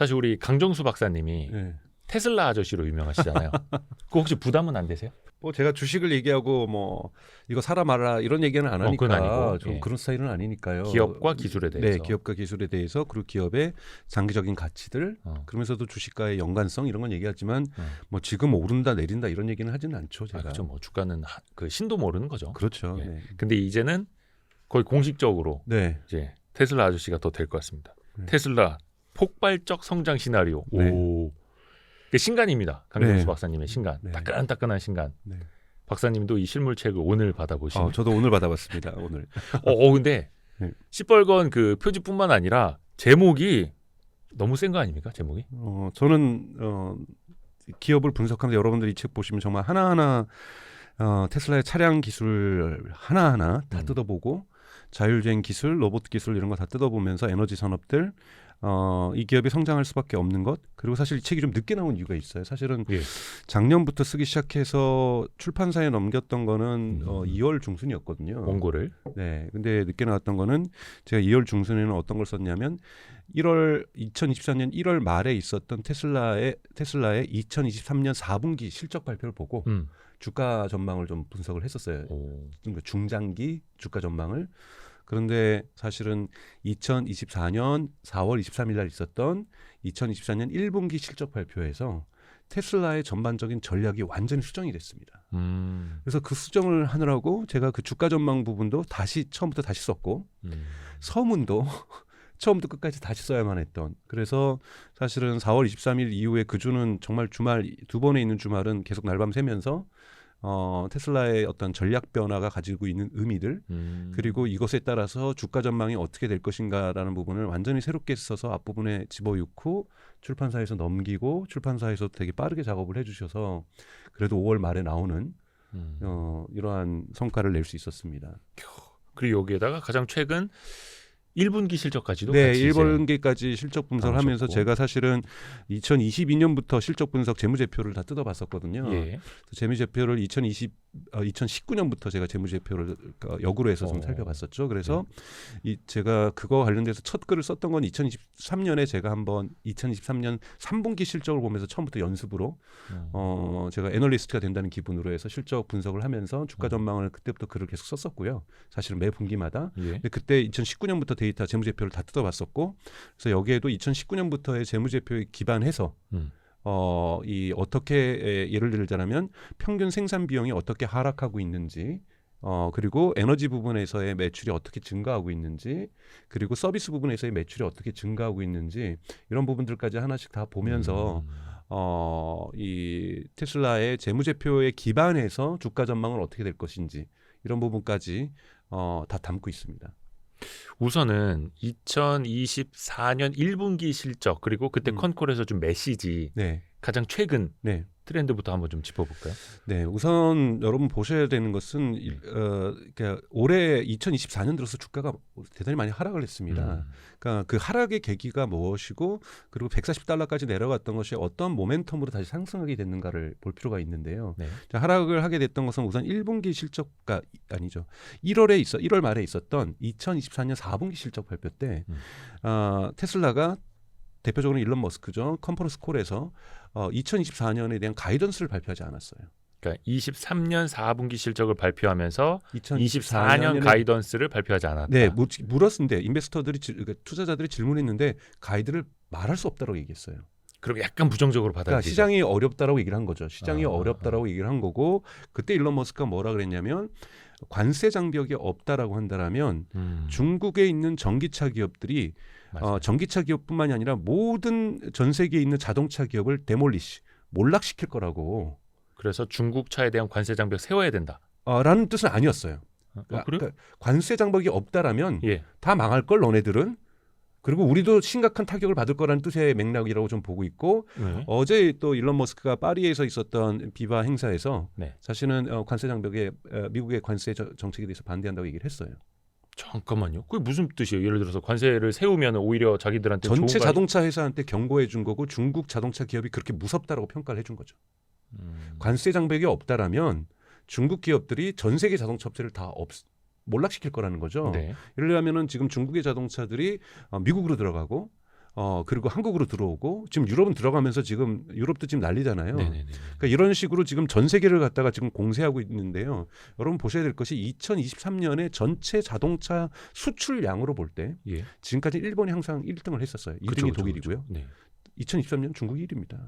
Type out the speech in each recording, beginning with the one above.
사실 우리 강정수 박사님이 네. 테슬라 아저씨로 유명하시잖아요. 그거 혹시 부담은 안 되세요? 뭐 제가 주식을 얘기하고 뭐 이거 사라 말라 이런 얘기는 안 하니까 그건 아니고, 좀 예. 그런 스타일은 아니니까요. 기업과 기술에 대해서. 네, 기업과 기술에 대해서 그리고 기업의 장기적인 가치들 그러면서도 주식과의 연관성 이런 건 얘기하지만 뭐 지금 오른다 내린다 이런 얘기는 하지는 않죠. 제가. 그렇죠. 뭐 주가는 그 신도 모르는 거죠. 그렇죠. 예. 네. 근데 이제는 거의 공식적으로 네. 이제 테슬라 아저씨가 더 될 것 같습니다. 네. 테슬라 폭발적 성장 시나리오. 네. 오. 그 신간입니다. 강정수 네. 박사님의 신간. 네. 따끈따끈한 신간. 네. 박사님도 이 실물책을 오늘 받아보시네요. 저도 오늘 받아봤습니다. 오늘. 근데 네. 시뻘건 그 표지뿐만 아니라 제목이 너무 센 거 아닙니까? 제목이? 저는 기업을 분석하면서 여러분들이 이 책 보시면 정말 하나하나 테슬라의 차량 기술 하나하나 다 뜯어보고 자율주행 기술, 로봇 기술 이런 거 다 뜯어보면서 에너지 산업들 이 기업이 성장할 수밖에 없는 것 그리고 사실 이 책이 좀 늦게 나온 이유가 있어요. 사실은 예. 작년부터 쓰기 시작해서 출판사에 넘겼던 거는 2월 중순이었거든요. 원고를. 네, 근데 늦게 나왔던 거는 제가 2월 중순에는 어떤 걸 썼냐면 2024년 1월 말에 있었던 테슬라의 2023년 4분기 실적 발표를 보고 주가 전망을 좀 분석을 했었어요. 그러니까 중장기 주가 전망을. 그런데 사실은 2024년 4월 23일 날 있었던 2024년 1분기 실적 발표에서 테슬라의 전반적인 전략이 완전히 수정이 됐습니다. 그래서 그 수정을 하느라고 제가 그 주가 전망 부분도 처음부터 다시 썼고 서문도 처음부터 끝까지 다시 써야만 했던. 그래서 사실은 4월 23일 이후에 그 주는 정말 주말 두 번에 있는 주말은 계속 날밤 새면서 테슬라의 어떤 전략 변화가 가지고 있는 의미들 그리고 이것에 따라서 주가 전망이 어떻게 될 것인가라는 부분을 완전히 새롭게 써서 앞부분에 집어넣고 출판사에서 넘기고 출판사에서 되게 빠르게 작업을 해주셔서 그래도 5월 말에 나오는 이러한 성과를 낼 수 있었습니다. 그리고 여기에다가 가장 최근 1분기 실적까지도 네, 같이 1분기까지 실적 분석을 하면서 제가 사실은 2022년부터 실적 분석 재무제표를 다 뜯어봤었거든요. 예. 재무제표를 2019년부터 제가 재무제표를 역으로 해서 좀 살펴봤었죠. 그래서 제가 그거 관련돼서 첫 글을 썼던 건 2023년에 제가 한번 2023년 3분기 실적을 보면서 처음부터 연습으로 제가 애널리스트가 된다는 기분으로 해서 실적 분석을 하면서 주가 전망을 그때부터 글을 계속 썼었고요. 사실은 매 분기마다. 근데 그때 2019년부터 데이터 재무제표를 다 뜯어봤었고 그래서 여기에도 2019년부터의 재무제표에 기반해서 이 어떻게 예를 들자면 평균 생산 비용이 어떻게 하락하고 있는지 그리고 에너지 부분에서의 매출이 어떻게 증가하고 있는지 그리고 서비스 부분에서의 매출이 어떻게 증가하고 있는지 이런 부분들까지 하나씩 다 보면서 이 테슬라의 재무제표에 기반해서 주가 전망은 어떻게 될 것인지 이런 부분까지 다 담고 있습니다. 우선은 2024년 1분기 실적 그리고 그때 컨콜에서 좀 메시지 가장 최근 트렌드부터 한번 좀 짚어볼까요? 네, 우선 여러분 보셔야 되는 것은 그러니까 올해 2024년 들어서 주가가 대단히 많이 하락을 했습니다. 그러니까 그 하락의 계기가 무엇이고 그리고 140달러까지 내려갔던 것이 어떤 모멘텀으로 다시 상승하게 됐는가를 볼 필요가 있는데요. 자, 하락을 하게 됐던 것은 우선 1분기 실적가 아니죠. 1월 말에 있었던 2024년 4분기 실적 발표 때 테슬라가 대표적으로 일론 머스크죠. 컨퍼런스 콜에서 2024년에 대한 가이던스를 발표하지 않았어요. 그러니까 23년 4분기 실적을 발표하면서 24년 가이던스를 발표하지 않았다. 네, 물었는데 인베스터들이 그러니까 투자자들이 질문했는데 가이드를 말할 수 없다고 얘기했어요. 그럼 약간 부정적으로 받아들이죠. 그러니까 시장이 어렵다라고 얘기를 한 거죠. 시장이 어렵다라고 얘기를 한 거고 그때 일론 머스크가 뭐라 그랬냐면 관세 장벽이 없다라고 한다라면 중국에 있는 전기차 기업들이 전기차 기업뿐만이 아니라 모든 전 세계에 있는 자동차 기업을 몰락시킬 거라고. 그래서 중국 차에 대한 관세 장벽 세워야 된다. 라는 뜻은 아니었어요. 그러니까 관세 장벽이 없다라면 다 망할 걸 너네들은. 그리고 우리도 심각한 타격을 받을 거라는 뜻의 맥락이라고 좀 보고 있고 어제 또 일론 머스크가 파리에서 있었던 비바 행사에서 사실은 관세 장벽에 미국의 관세 정책에 대해서 반대한다고 얘기를 했어요. 잠깐만요. 그게 무슨 뜻이에요? 예를 들어서 관세를 세우면 오히려 자기들한테 전체 자동차 회사한테 경고해 준 거고 중국 자동차 기업이 그렇게 무섭다라고 평가를 해준 거죠. 관세 장벽이 없다라면 중국 기업들이 전 세계 자동차 업체를 다 몰락시킬 거라는 거죠. 예를 들면은 지금 중국의 자동차들이 미국으로 들어가고 그리고 한국으로 들어오고 지금 유럽은 들어가면서 지금 유럽도 지금 난리잖아요. 네네네. 그러니까 이런 식으로 지금 전 세계를 갖다가 지금 공세하고 있는데요. 여러분 보셔야 될 것이 2023년에 전체 자동차 수출량으로 볼 때 예. 지금까지 일본이 항상 1등을 했었어요. 2등이 독일이고요. 네. 2023년 중국이 1위입니다.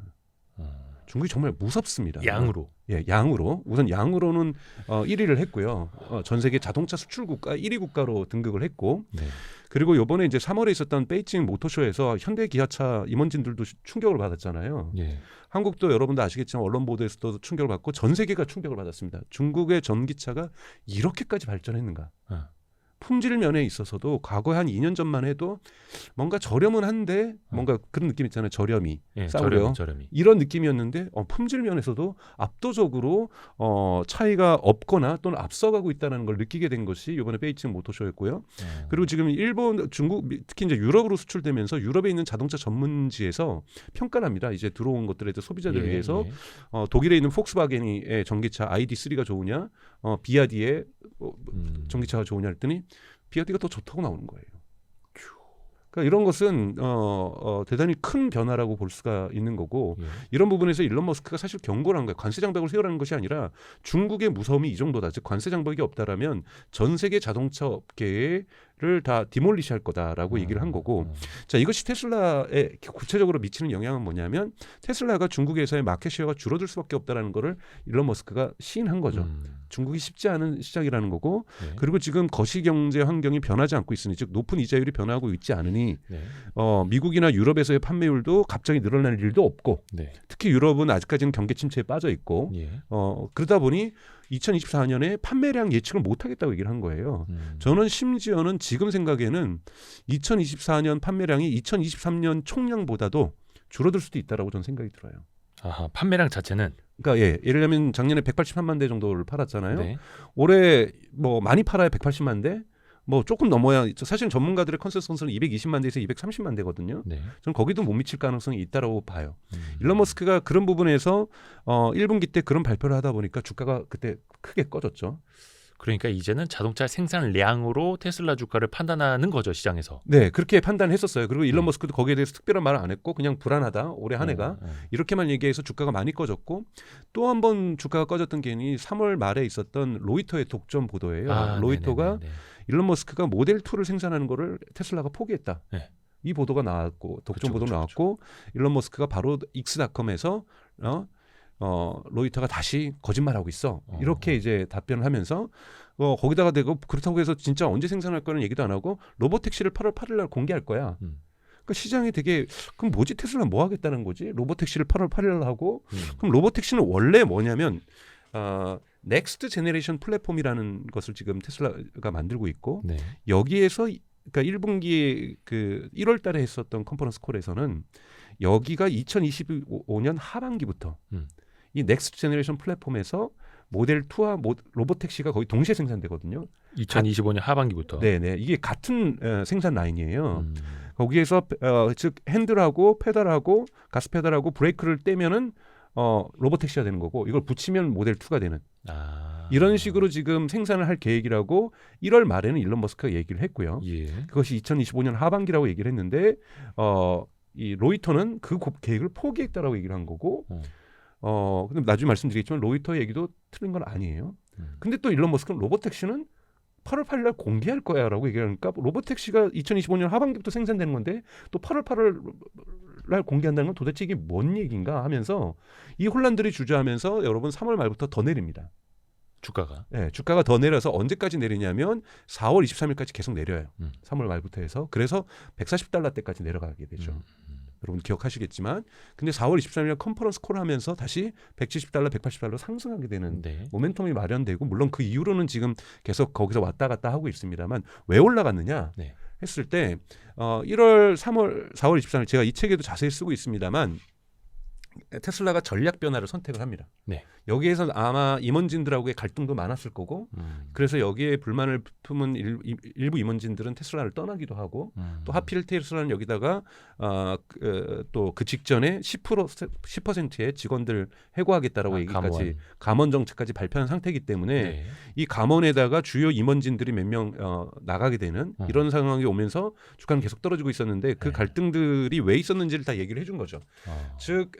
중국이 정말 무섭습니다. 양으로. 예, 양으로. 우선 양으로는 1위를 했고요. 전 세계 자동차 수출 국가 1위 국가로 등극을 했고, 네. 그리고 이번에 이제 3월에 있었던 베이징 모터쇼에서 현대 기아차 임원진들도 충격을 받았잖아요. 예. 한국도 여러분도 아시겠지만 언론 보도에서도 충격을 받고 전 세계가 충격을 받았습니다. 중국의 전기차가 이렇게까지 발전했는가? 품질 면에 있어서도 과거에 한 2년 전만 해도 뭔가 저렴은 한데 뭔가 그런 느낌 있잖아요. 저렴이 예, 싸구려 저렴이. 이런 느낌이었는데 품질 면에서도 압도적으로 차이가 없거나 또는 앞서가고 있다는 걸 느끼게 된 것이 이번에 베이징 모터쇼였고요. 그리고 지금 일본, 중국, 특히 이제 유럽으로 수출되면서 유럽에 있는 자동차 전문지에서 평가를 합니다. 이제 들어온 것들에 대해서 소비자들을 위해서 독일에 있는 폭스바겐의 전기차 ID3가 좋으냐, 비아디의 전기차가 좋으냐 했더니 비아디가 더 좋다고 나오는 거예요. 그러니까 이런 것은 대단히 큰 변화라고 볼 수가 있는 거고 이런 부분에서 일론 머스크가 사실 경고를 한 거예요. 관세 장벽을 세우라는 것이 아니라 중국의 무서움이 이 정도다. 즉 관세 장벽이 없다라면 전 세계 자동차 업계를 다 디몰리시할 거다라고 얘기를 한 거고 자 이것이 테슬라에 구체적으로 미치는 영향은 뭐냐면 테슬라가 중국에서의 마켓 쉐어가 줄어들 수밖에 없다라는 거를 일론 머스크가 시인한 거죠. 중국이 쉽지 않은 시장이라는 거고 그리고 지금 거시경제 환경이 변하지 않고 있으니 즉 높은 이자율이 변하고 있지 않으니 미국이나 유럽에서의 판매율도 갑자기 늘어날 일도 없고 특히 유럽은 아직까지는 경기 침체에 빠져 있고 그러다 보니 2024년에 판매량 예측을 못하겠다고 얘기를 한 거예요. 저는 심지어는 지금 생각에는 2024년 판매량이 2023년 총량보다도 줄어들 수도 있다라고 저는 생각이 들어요. 아하, 판매량 자체는 그러니까 예를 들면 작년에 183만 대 정도를 팔았잖아요. 네. 올해 뭐 많이 팔아야 180만 대, 뭐 조금 넘어야 사실 전문가들의 컨센서스는 220만 대에서 230만 대거든요. 저는 거기도 못 미칠 가능성이 있다라고 봐요. 일론 머스크가 그런 부분에서 1분기 때 그런 발표를 하다 보니까 주가가 그때 크게 꺼졌죠. 그러니까 이제는 자동차 생산량으로 테슬라 주가를 판단하는 거죠, 시장에서. 네, 그렇게 판단했었어요. 그리고 일론 머스크도 거기에 대해서 특별한 말을 안 했고 그냥 불안하다, 올해 한 해가 이렇게만 얘기해서 주가가 많이 꺼졌고 또 한 번 주가가 꺼졌던 게 3월 말에 있었던 로이터의 독점 보도예요. 로이터가 일론 머스크가 모델 2를 생산하는 거를 테슬라가 포기했다. 네. 이 보도가 나왔고 독점 보도 나왔고 일론 머스크가 바로 익스닷컴에서 로이터가 다시 거짓말하고 있어. 이렇게 이제 답변을 하면서 거기다가 대고 그렇다고 해서 진짜 언제 생산할 거는 얘기도 안 하고 로봇택시를 8월 8일 날 공개할 거야. 그러니까 시장이 되게 그럼 뭐지 테슬라 뭐 하겠다는 거지? 로봇택시를 8월 8일 날 하고 그럼 로봇택시는 원래 뭐냐면 넥스트 제네레이션 플랫폼이라는 것을 지금 테슬라가 만들고 있고 여기에서 그러니까 1분기 그 1월 달에 했었던 컨퍼런스 콜에서는 여기가 2025년 하반기부터 이 넥스트 제너레이션 플랫폼에서 모델 2와 로봇택시가 거의 동시에 생산되거든요. 2025년 하반기부터. 네네. 이게 같은 생산 라인이에요. 거기에서 즉 핸들하고 페달하고 가스 페달하고 브레이크를 떼면은 로봇택시가 되는 거고 이걸 붙이면 모델 2가 되는 이런 식으로 지금 생산을 할 계획이라고 1월 말에는 일론 머스크가 얘기를 했고요. 그것이 2025년 하반기라고 얘기를 했는데 이 로이터는 그 계획을 포기했다라고 얘기를 한 거고 근데 나중에 말씀드리겠지만 로이터 얘기도 틀린 건 아니에요. 근데 또 일론 머스크는 로봇택시는 8월 8일 날 공개할 거야라고 얘기하니까 로봇택시가 2025년 하반기부터 생산되는 건데 또 8월 8일 날 공개한다는 건 도대체 이게 뭔 얘기인가 하면서 이 혼란들이 주저하면서 여러분 3월 말부터 더 내립니다. 주가가. 네, 주가가 더 내려서 언제까지 내리냐면 4월 23일까지 계속 내려요. 3월 말부터 해서. 그래서 140달러대까지 내려가게 되죠. 여러분 기억하시겠지만 근데 4월 23일 컨퍼런스 콜 하면서 다시 170달러, 180달러 상승하게 되는 모멘텀이 마련되고 물론 그 이후로는 지금 계속 거기서 왔다 갔다 하고 있습니다만 왜 올라갔느냐 했을 때 1월, 3월, 4월 23일 제가 이 책에도 자세히 쓰고 있습니다만 테슬라가 전략 변화를 선택을 합니다. 네. 여기에서 아마 임원진들하고의 갈등도 많았을 거고 그래서 여기에 불만을 품은 일부 임원진들은 테슬라를 떠나기도 하고 또 하필 테슬라는 여기다가 또 그 직전에 10%의 직원들 해고하겠다라고 얘기까지 감원 정책까지 발표한 상태이기 때문에 네. 이 감원에다가 주요 임원진들이 몇 명 나가게 되는 이런 상황이 오면서 주가는 계속 떨어지고 있었는데 그 갈등들이 왜 있었는지를 다 얘기를 해준 거죠. 즉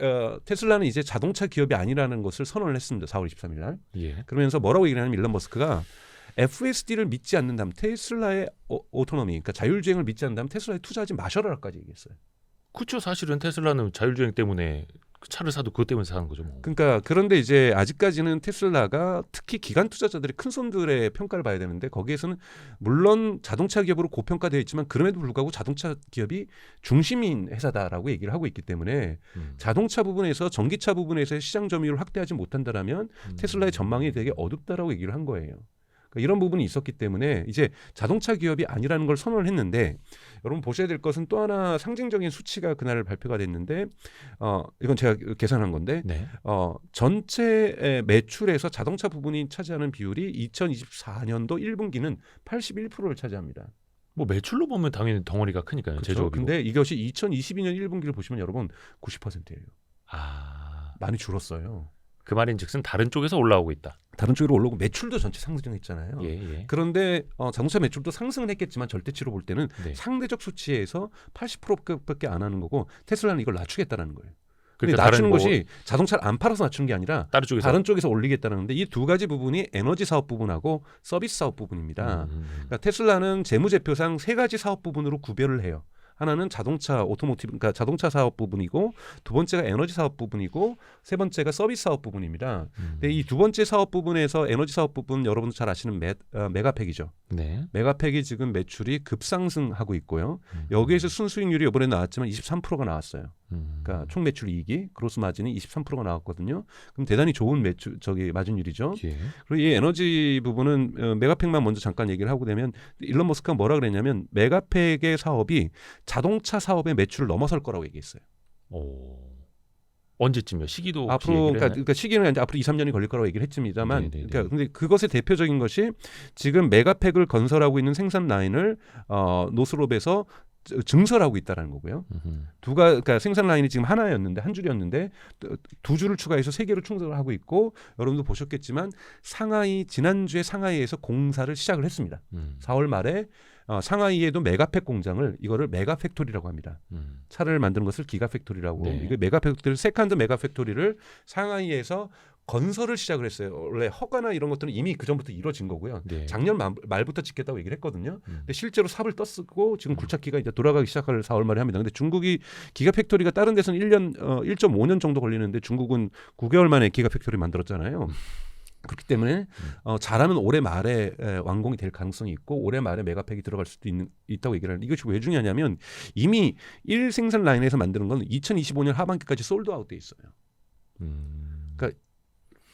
테슬라는 이제 자동차 기업이 아니라는 것을 선언을 했습니다. 4월 23일 날. 예. 그러면서 뭐라고 얘기를 하냐면 일론 머스크가 FSD를 믿지 않는다면 테슬라의 오토노미, 그러니까 자율주행을 믿지 않는다면 테슬라에 투자하지 마셔라까지 얘기했어요. 그렇죠. 사실은 테슬라는 자율주행 때문에 차를 사도 그것 때문에 사는 거죠. 뭐. 그러니까 그런데 이제 아직까지는 테슬라가 특히 기관 투자자들의 큰 손들의 평가를 봐야 되는데 거기에서는 물론 자동차 기업으로 고평가되어 있지만 그럼에도 불구하고 자동차 기업이 중심인 회사다라고 얘기를 하고 있기 때문에 자동차 부분에서 전기차 부분에서 시장 점유율을 확대하지 못한다라면 테슬라의 전망이 되게 어둡다라고 얘기를 한 거예요. 이런 부분이 있었기 때문에 이제 자동차 기업이 아니라는 걸 선언을 했는데 여러분 보셔야 될 것은 또 하나 상징적인 수치가 그날 발표가 됐는데 이건 제가 계산한 건데 네. 전체 매출에서 자동차 부분이 차지하는 비율이 2024년도 1분기는 81%를 차지합니다. 뭐 매출로 보면 당연히 덩어리가 크니까요. 그렇죠. 제조업이고. 근데 이것이 2022년 1분기를 보시면 여러분 90%예요. 많이 줄었어요. 그 말인즉슨 다른 쪽에서 올라오고 있다. 다른 쪽으로 올라오고 매출도 전체 상승했잖아요. 예. 그런데 자동차 매출도 상승은 했겠지만 절대치로 볼 때는 네. 상대적 수치에서 80%밖에 안 하는 거고 테슬라는 이걸 낮추겠다는 거예요. 근데 그러니까 낮추는 것이 자동차를 안 팔아서 낮추는 게 아니라 다른 쪽에서 올리겠다는데 이 두 가지 부분이 에너지 사업 부분하고 서비스 사업 부분입니다. 그러니까 테슬라는 재무제표상 세 가지 사업 부분으로 구별을 해요. 하나는 자동차 오토모티브, 그러니까 자동차 사업 부분이고 두 번째가 에너지 사업 부분이고 세 번째가 서비스 사업 부분입니다. 근데 이 두 번째 사업 부분에서 에너지 사업 부분 여러분도 잘 아시는 메가팩이죠. 네. 메가팩이 지금 매출이 급상승하고 있고요. 여기에서 순수익률이 이번에 나왔지만 23%가 나왔어요. 그러니까 총 매출 이익이 그로스 마진이 23%가 나왔거든요. 그럼 대단히 좋은 매출 마진율이죠. 예. 그리고 이 에너지 부분은 메가팩만 먼저 잠깐 얘기를 하고 되면 일론 머스크가 뭐라 그랬냐면 메가팩의 사업이 자동차 사업의 매출을 넘어설 거라고 얘기했어요. 언제쯤요? 시기도 앞으로 그러니까 시기는 이제 앞으로 2, 3년이 걸릴 거라고 얘기를 했습니다만 그러니까 근데 그것의 대표적인 것이 지금 메가팩을 건설하고 있는 생산 라인을 노스롭에서 증설하고 있다라는 거고요. 그러니까 생산 라인이 지금 하나였는데 한 줄이었는데 두 줄을 추가해서 세 개로 충전을 하고 있고 여러분도 보셨겠지만 지난주에 상하이에서 공사를 시작을 했습니다. 4월 말에 상하이에도 메가팩 공장을 이거를 메가팩토리라고 합니다. 차를 만드는 것을 기가팩토리라고 이거 메가팩토리 세컨드 메가팩토리를 상하이에서 건설을 시작을 했어요. 원래 허가나 이런 것들은 이미 그 전부터 이루어진 거고요. 네. 작년 말부터 짓겠다고 얘기를 했거든요. 근데 실제로 삽을 떴고 지금 굴착기가 이제 돌아가기 시작을 4월 말에 합니다. 근데 중국이 기가팩토리가 다른 데서는 1.5년 정도 걸리는데 중국은 9개월 만에 기가팩토리 만들었잖아요. 그렇기 때문에 잘하면 올해 말에 완공이 될 가능성이 있고 올해 말에 메가팩이 들어갈 수도 있다고 얘기를 하는데 이것이 왜 중요하냐면 이미 1생산 라인에서 만드는 건 2025년 하반기까지 솔드아웃 돼 있어요. 그러니까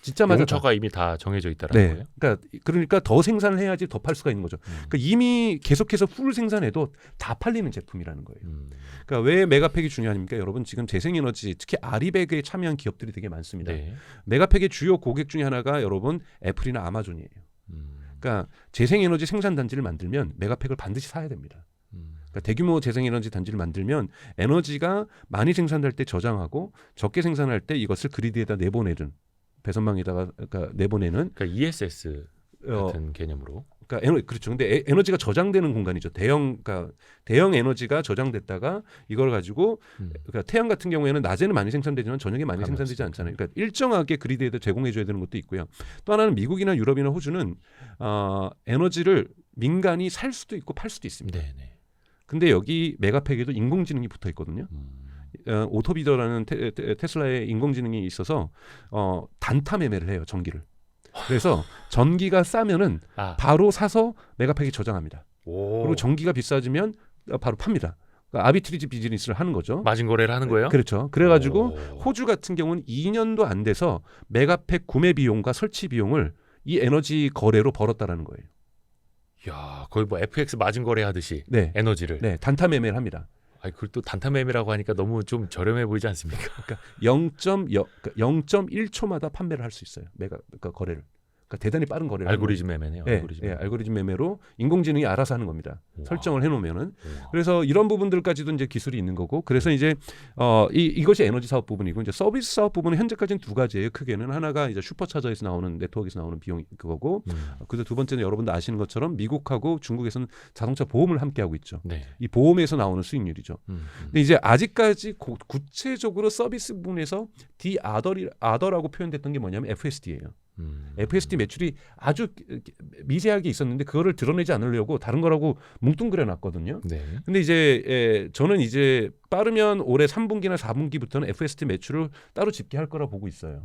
짓자마자 용처가 이미 다 정해져 있다라는 거예요. 그러니까 더 생산을 해야지 더 팔 수가 있는 거죠. 그러니까 이미 계속해서 풀 생산해도 다 팔리는 제품이라는 거예요. 그러니까 왜 메가팩이 중요합니까? 여러분 지금 재생에너지 특히 아리백에 참여한 기업들이 되게 많습니다. 네. 메가팩의 주요 고객 중에 하나가 여러분 애플이나 아마존이에요. 그러니까 재생에너지 생산 단지를 만들면 메가팩을 반드시 사야 됩니다. 그러니까 대규모 재생에너지 단지를 만들면 에너지가 많이 생산될 때 저장하고 적게 생산할 때 이것을 그리드에다 내보내는 배선망에다가 내보내는 그러니까 ESS 같은 개념으로. 그러니까 그렇죠. 근데 에너지가 저장되는 공간이죠. 대형 에너지가 저장됐다가 이걸 가지고 그러니까 태양 같은 경우에는 낮에는 많이 생산되지만 저녁에 많이 생산되지 않잖아요. 그러니까 일정하게 그리드에다 제공해줘야 되는 것도 있고요. 또 하나는 미국이나 유럽이나 호주는 에너지를 민간이 살 수도 있고 팔 수도 있습니다. 네네. 근데 여기 메가팩에도 인공지능이 붙어 있거든요. 오토비더라는 테슬라의 인공지능이 있어서 단타 매매를 해요. 전기를. 그래서 전기가 싸면은 바로 사서 메가팩에 저장합니다. 그리고 전기가 비싸지면 바로 팝니다. 그러니까 아비트리지 비즈니스를 하는 거죠. 마진 거래를 하는 거예요? 그렇죠. 그래가지고 호주 같은 경우는 2년도 안 돼서 메가팩 구매 비용과 설치 비용을 이 에너지 거래로 벌었다라는 거예요. 야, 거의 뭐 FX 마진 거래 하듯이 에너지를. 단타 매매를 합니다. 아니, 그걸 또 단타 매매라고 하니까 너무 좀 저렴해 보이지 않습니까? 그러니까 0.1초마다 판매를 할 수 있어요. 그러니까 거래를. 그러니까 대단히 빠른 거래를. 알고리즘 매매네요. 네, 알고리즘 매매로 인공지능이 알아서 하는 겁니다. 우와. 설정을 해놓으면은. 우와. 그래서 이런 부분들까지도 이제 기술이 있는 거고. 그래서 이제 이것이 에너지 사업 부분이고, 이제 서비스 사업 부분은 현재까지는 두 가지예요. 크게는 하나가 이제 슈퍼차저에서 나오는 네트워크에서 나오는 비용 그거고, 그래서 두 번째는 여러분도 아시는 것처럼 미국하고 중국에서는 자동차 보험을 함께 하고 있죠. 네. 이 보험에서 나오는 수익률이죠. 근데 이제 아직까지 구체적으로 서비스 부분에서 아더라고 표현됐던 게 뭐냐면 FSD예요. FSD 매출이 아주 미세하게 있었는데 그거를 드러내지 않으려고 다른 거라고 뭉뚱그려 놨거든요. 네. 근데 이제 저는 이제 빠르면 올해 3분기나 4분기부터는 FSD 매출을 따로 집계할 거라 보고 있어요.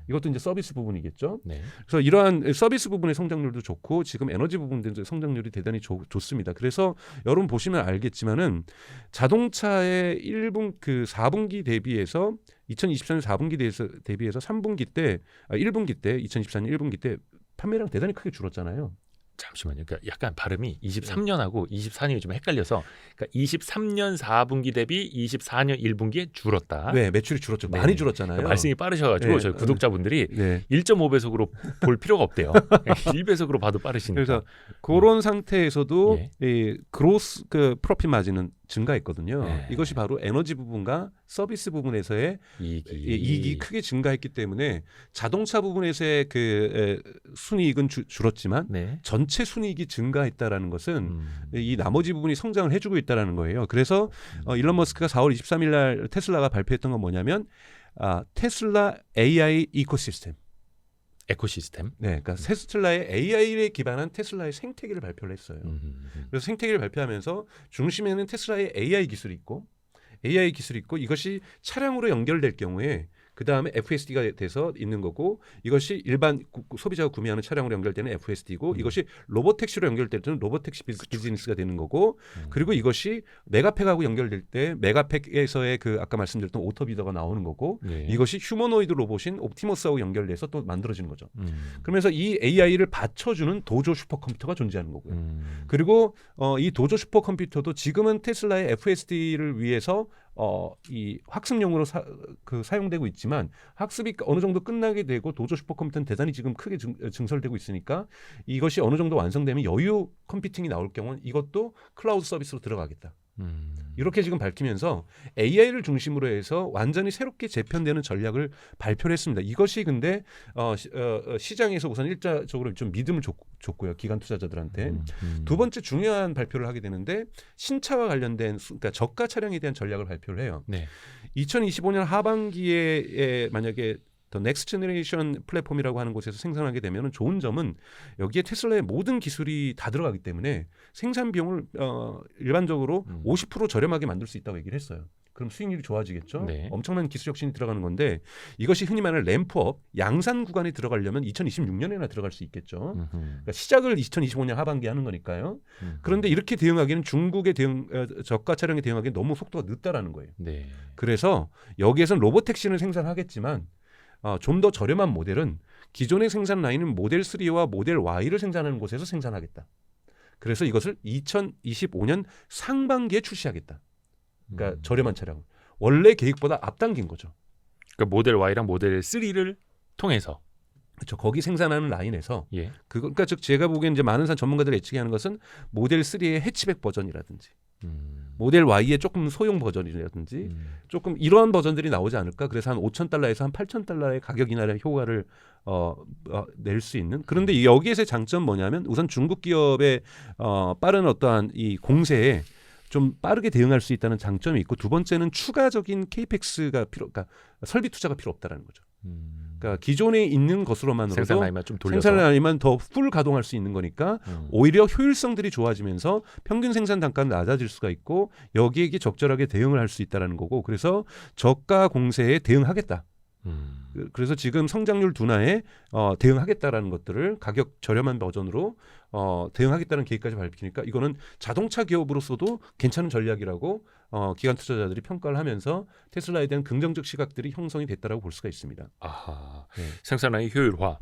이것도 이제 서비스 부분이겠죠. 네. 그래서 이러한 서비스 부분의 성장률도 좋고 지금 에너지 부분도 성장률이 대단히 좋습니다. 그래서 여러분 보시면 알겠지만은 자동차의 4분기 대비해서 2024년 4분기 대비해서 3분기 때 1분기 때 2024년 1분기 때 판매량 대단히 크게 줄었잖아요. 잠시만요. 그러니까 약간 발음이 23년하고 24년이 좀 헷갈려서, 그러니까 23년 4분기 대비 24년 1분기에 줄었다. 네, 매출이 줄었죠. 네. 많이 줄었잖아요. 그러니까 말씀이 빠르셔가지고 네. 저희 구독자분들이 네. 1.5배속으로 볼 필요가 없대요. 1배속으로 봐도 빠르시니까. 그래서 그런 상태에서도 예. 이 그로스 프로핏 마진은 증가했거든요. 네. 이것이 바로 에너지 부분과 서비스 부분에서의 이익이 크게 증가했기 때문에 자동차 부분에서의 순이익은 줄었지만 네. 전체 순이익이 증가했다라는 것은 이 나머지 부분이 성장을 해주고 있다라는 거예요. 그래서 일론 머스크가 4월 23일 날 테슬라가 발표했던 건 뭐냐면 테슬라 AI 이코시스템. 에코시스템. 네, 그러니까 테슬라의 AI에 기반한 테슬라의 생태계를 발표를 했어요. 그래서 생태계를 발표하면서 중심에는 테슬라의 AI 기술이 있고 이것이 차량으로 연결될 경우에 그 다음에 FSD가 돼서 있는 거고, 이것이 일반 소비자가 구매하는 차량으로 연결되는 FSD고, 이것이 로보택시로 연결될 때는 로보택시 비즈니스가 되는 거고, 그리고 이것이 메가팩하고 연결될 때 메가팩에서의 아까 말씀드렸던 오토비더가 나오는 거고, 네. 이것이 휴머노이드 로봇인 옵티머스하고 연결돼서 또 만들어지는 거죠. 그러면서 이 AI를 받쳐주는 도조 슈퍼컴퓨터가 존재하는 거고요. 그리고 이 도조 슈퍼컴퓨터도 지금은 테슬라의 FSD를 위해서 이 학습용으로 사용되고 있지만 학습이 어느 정도 끝나게 되고 도조 슈퍼컴퓨터는 대단히 지금 크게 증설되고 있으니까 이것이 어느 정도 완성되면 여유 컴퓨팅이 나올 경우는 이것도 클라우드 서비스로 들어가겠다. 이렇게 지금 밝히면서 AI를 중심으로 해서 완전히 새롭게 재편되는 전략을 발표를 했습니다. 이것이 근데 시장에서 우선 일차적으로 좀 믿음을 줬고요. 기관 투자자들한테. 두 번째 중요한 발표를 하게 되는데 신차와 관련된 그러니까 저가 차량에 대한 전략을 발표를 해요. 네. 2025년 하반기에 만약에 더 넥스트 제너레이션 플랫폼이라고 하는 곳에서 생산하게 되면 좋은 점은 여기에 테슬라의 모든 기술이 다 들어가기 때문에 생산 비용을 일반적으로 50% 저렴하게 만들 수 있다고 얘기를 했어요. 그럼 수익률이 좋아지겠죠. 네. 엄청난 기술 혁신이 들어가는 건데 이것이 흔히 말하는 램프업, 양산 구간에 들어가려면 2026년에나 들어갈 수 있겠죠. 그러니까 시작을 2025년 하반기에 하는 거니까요. 그런데 이렇게 대응하기는 중국의 저가 차량에 대응하기는 너무 속도가 늦다라는 거예요. 네. 그래서 여기에서는 로보택시는 생산하겠지만 좀 더 저렴한 모델은 기존의 생산 라인은 모델 3와 모델 Y를 생산하는 곳에서 생산하겠다. 그래서 이것을 2025년 상반기에 출시하겠다. 그러니까 저렴한 차량. 원래 계획보다 앞당긴 거죠. 그러니까 모델 Y랑 모델 3를 통해서. 그렇죠. 거기 생산하는 라인에서 예. 그러니까 즉 제가 보기엔 이제 많은 전문가들이 예측하는 것은 모델 3의 해치백 버전이라든지 모델 Y의 조금 소형 버전이라든지 조금 이러한 버전들이 나오지 않을까. 그래서 한 $5,000에서 한 $8,000의 가격 인하의 효과를 낼 수 있는. 그런데 여기에서의 장점 뭐냐면 우선 중국 기업의 빠른 어떠한 이 공세에 좀 빠르게 대응할 수 있다는 장점이 있고, 두 번째는 추가적인 케이펙스가 그러니까 설비 투자가 필요 없다라는 거죠. 그러니까 기존에 있는 것으로만으로도 생산 라인만 좀 돌려서 생산 라인만 더 풀 가동할 수 있는 거니까 오히려 효율성들이 좋아지면서 평균 생산 단가는 낮아질 수가 있고 여기에 적절하게 대응을 할 수 있다라는 거고, 그래서 저가 공세에 대응하겠다. 그래서 지금 성장률 둔화에 대응하겠다라는 것들을 가격 저렴한 버전으로 대응하겠다는 계획까지 밝히니까 이거는 자동차 기업으로서도 괜찮은 전략이라고 기관 투자자들이 평가를 하면서 테슬라에 대한 긍정적 시각들이 형성이 됐다라고 볼 수가 있습니다. 아하. 네. 생산 라인 효율화.